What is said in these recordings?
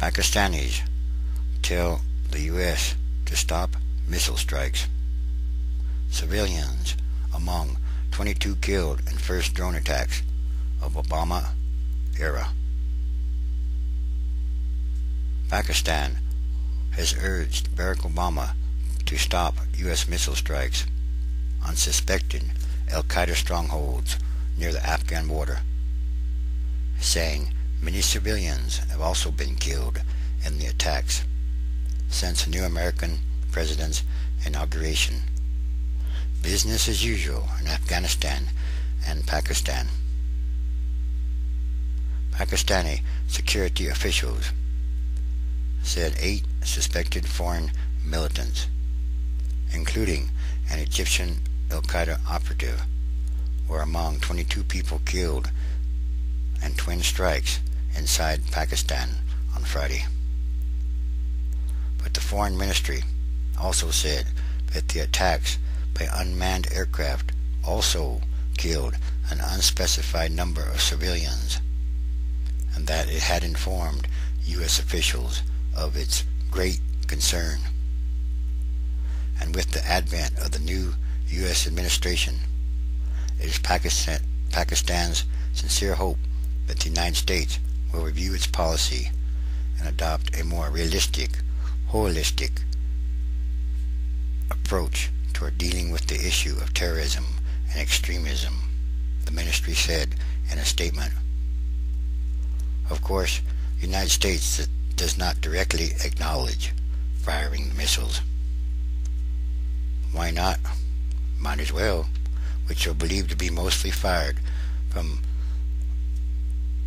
Pakistanis tell the U.S. to stop missile strikes. Civilians among 22 killed in first drone attacks of Obama era. Pakistan has urged Barack Obama to stop U.S. missile strikes on suspected al-Qaeda strongholds near the Afghan border, saying many civilians have also been killed in the attacks since the new American president's inauguration. Business as usual in Afghanistan and Pakistan. Pakistani security officials said 8 suspected foreign militants, including an Egyptian al-Qaeda operative, were among 22 people killed in twin strikes inside Pakistan on Friday. But the Foreign Ministry also said that the attacks by unmanned aircraft also killed an unspecified number of civilians, and that it had informed U.S. officials of its great concern. And with the advent of the new U.S. administration, it is Pakistan's sincere hope that the United States will review its policy and adopt a more realistic, holistic approach toward dealing with the issue of terrorism and extremism, the ministry said in a statement. Of course, the United States does not directly acknowledge firing the missiles. Why not? Might as well, which are believed to be mostly fired from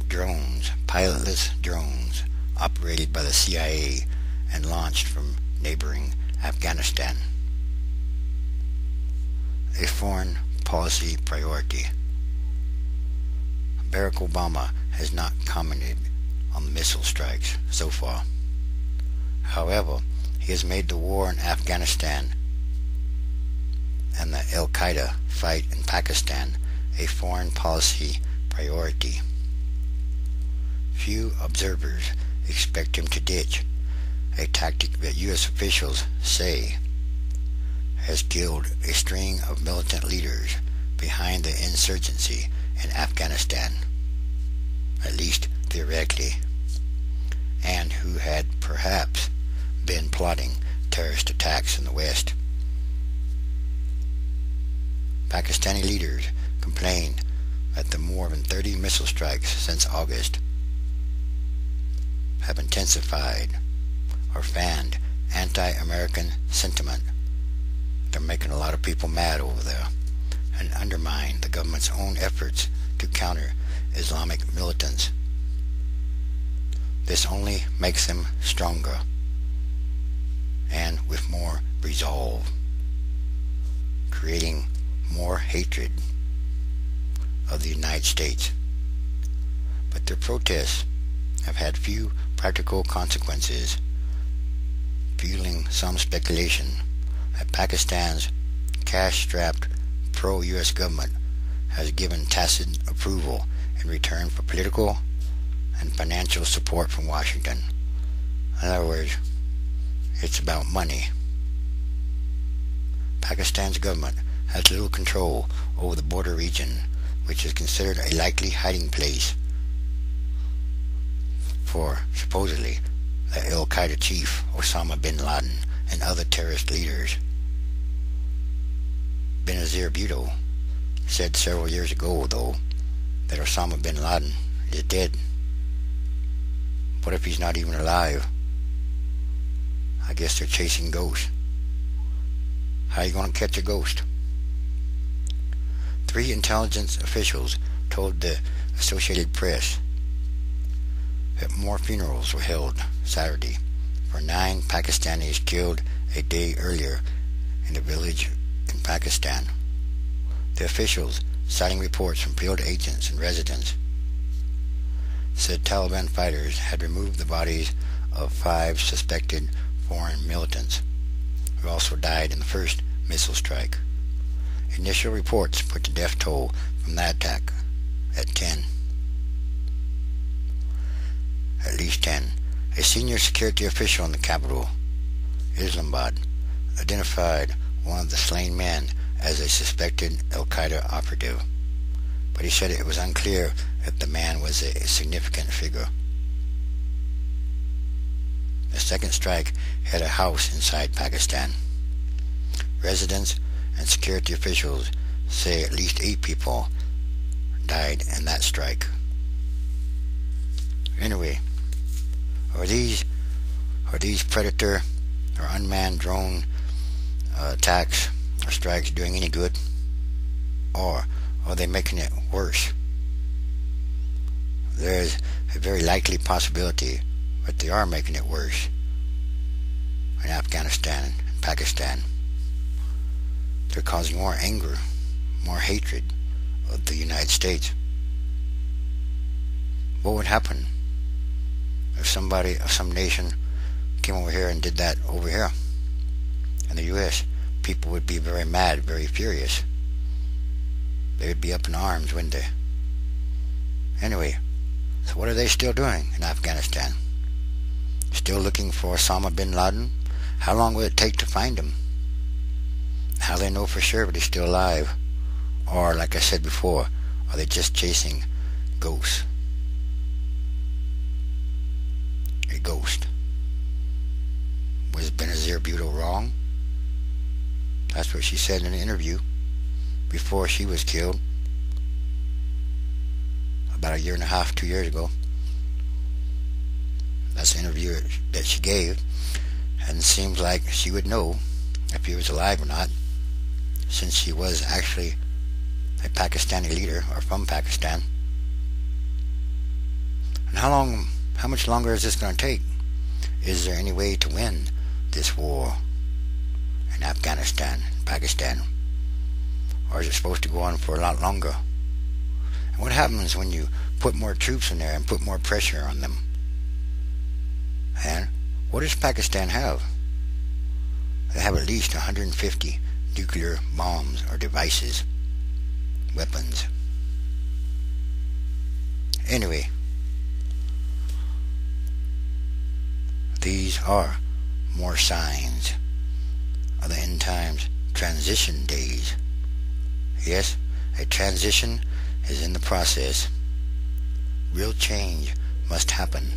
drones, pilotless drones, operated by the CIA and launched from neighboring Afghanistan. A foreign policy priority. Barack Obama has not commented on the missile strikes so far. However, he has made the war in Afghanistan and the al-Qaeda fight in Pakistan a foreign policy priority. Few observers expect him to ditch a tactic that U.S. officials say has killed a string of militant leaders behind the insurgency in Afghanistan, at least theoretically, and who had perhaps been plotting terrorist attacks in the West. Pakistani leaders complained that the more than 30 missile strikes since August have intensified or fanned anti-American sentiment. They're making a lot of people mad over there and undermine the government's own efforts to counter Islamic militants. This only makes them stronger and with more resolve, creating more hatred of the United States. But their protests have had few practical consequences, fueling some speculation that Pakistan's cash-strapped pro-U.S. government has given tacit approval in return for political and financial support from Washington. In other words, it's about money. Pakistan's government has little control over the border region, which is considered a likely hiding place for, supposedly, the al-Qaeda chief Osama bin Laden and other terrorist leaders. Benazir Bhutto said several years ago, though, that Osama bin Laden is dead. What if he's not even alive? I guess they're chasing ghosts. How are you going to catch a ghost? 3 intelligence officials told the Associated Press that more funerals were held Saturday for 9 Pakistanis killed a day earlier in a village in Pakistan. The officials, citing reports from field agents and residents, said Taliban fighters had removed the bodies of 5 suspected foreign militants who also died in the first missile strike. Initial reports put the death toll from that attack at 10. At least 10 A senior security official in the capital, Islamabad, identified one of the slain men as a suspected Al-Qaeda operative, but he said it was unclear if the man was a significant figure. The second strike hit a house inside Pakistan. Residents and security officials say at least 8 people died in that strike. Anyway, are these predator or unmanned drone attacks or strikes doing any good, or are they making it worse? There is a very likely possibility that they are making it worse in Afghanistan and Pakistan. They're causing more anger, more hatred of the United States. What would happen if somebody of some nation came over here and did that over here in the U.S.? People would be very mad, very furious. They would be up in arms, wouldn't they? Anyway, so what are they still doing in Afghanistan? Still looking for Osama bin Laden? How long will it take to find him? How do they know for sure that he's still alive? Or, like I said before, are they just chasing ghosts? A ghost. Was Benazir Bhutto wrong? That's what she said in an interview before she was killed about 1.5 years, 2 years ago. That's the interview that she gave, and it seems like she would know if he was alive or not, since she was actually a Pakistani leader, or from Pakistan. And how much longer is this going to take? Is there any way to win this war in Afghanistan and Pakistan? Or is it supposed to go on for a lot longer? And what happens when you put more troops in there and put more pressure on them? And what does Pakistan have? They have at least 150 nuclear bombs or devices, weapons. Anyway, these are more signs of the end times transition days. Yes, a transition is in the process. Real change must happen.